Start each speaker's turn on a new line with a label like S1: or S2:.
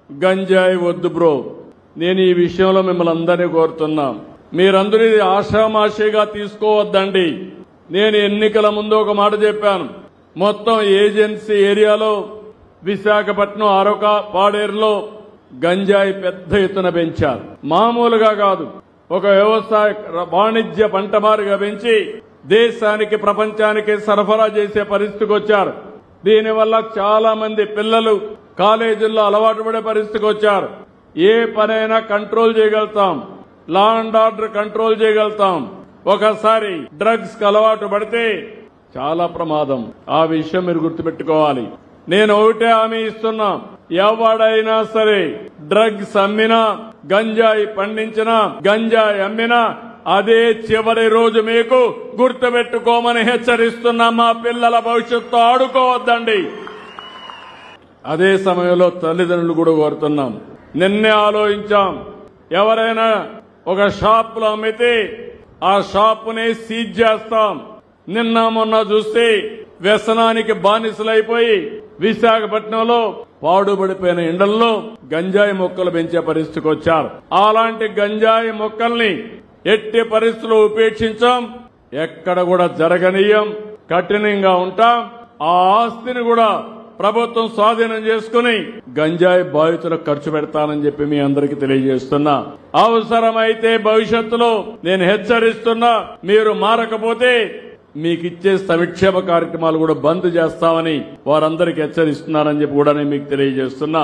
S1: గంజాయి వద్దు బ్రో. నేను ఈ విషయంలో మిమ్మల్ని అందరినీ కోరుతున్నా, మీరందరూ ఇది ఆషామాషిగా తీసుకోవద్దండి. నేను ఎన్నికల ముందు ఒక మాట చెప్పాను. మొత్తం ఏజెన్సీ ఏరియాలో విశాఖపట్నం, అరొక, పాడేరులో గంజాయి పెద్ద ఎత్తున పెంచారు. మామూలుగా కాదు, ఒక వ్యవసాయ వాణిజ్య పంటమారుగా పెంచి దేశానికి, ప్రపంచానికి సరఫరా చేసే పరిస్థితికి వచ్చారు. దీనివల్ల చాలా మంది పిల్లలు కాలేజీల్లో అలవాటు పడే పరిస్థితికి వచ్చారు. ఏ పనైనా కంట్రోల్ చేయగలుగుతాం, లా అండ్ ఆర్డర్ కంట్రోల్ చేయగలుగుతాం. ఒకసారి డ్రగ్స్ కి అలవాటు పడితే చాలా ప్రమాదం. ఆ విషయం మీరు గుర్తుపెట్టుకోవాలి. నేను ఒకటే హామీ ఇస్తున్నా, ఎవడైనా సరే డ్రగ్స్ అమ్మినా, గంజాయి పండించినా, గంజాయి అమ్మినా అదే చివరి రోజు మీకు గుర్తుపెట్టుకోమని హెచ్చరిస్తున్నా. మా పిల్లల భవిష్యత్తు ఆడుకోవద్దండి. అదే సమయంలో తల్లిదండ్రులు కూడా కోరుతున్నాం. నిన్నే ఆలోచించాం, ఎవరైనా ఒక షాపులో అమ్మితే ఆ షాపుని సీజ్ చేస్తాం. నిన్న మొన్న చూస్తే వ్యసనానికి బానిసలైపోయి విశాఖపట్నంలో పాడుబడిపోయిన ఎండల్లో గంజాయి మొక్కలు పెంచే పరిస్థితికి వచ్చారు. అలాంటి గంజాయి మొక్కల్ని ఎట్టి పరిస్థితుల్లో ఉపేక్షించాం, ఎక్కడ కూడా జరగనీయం, కఠినంగా ఉంటాం. ఆ ఆస్తిని కూడా ప్రభుత్వం స్వాధీనం చేసుకుని గంజాయి బాధితులకు ఖర్చు పెడతానని చెప్పి మీ అందరికీ తెలియజేస్తున్నా. అవసరమైతే భవిష్యత్తులో నేను హెచ్చరిస్తున్నా, మీరు మారకపోతే మీకు ఇచ్చే సంక్షేమ కార్యక్రమాలు కూడా బంద్ చేస్తామని వారందరికీ హెచ్చరిస్తున్నారని చెప్పి కూడా నేను మీకు తెలియజేస్తున్నా.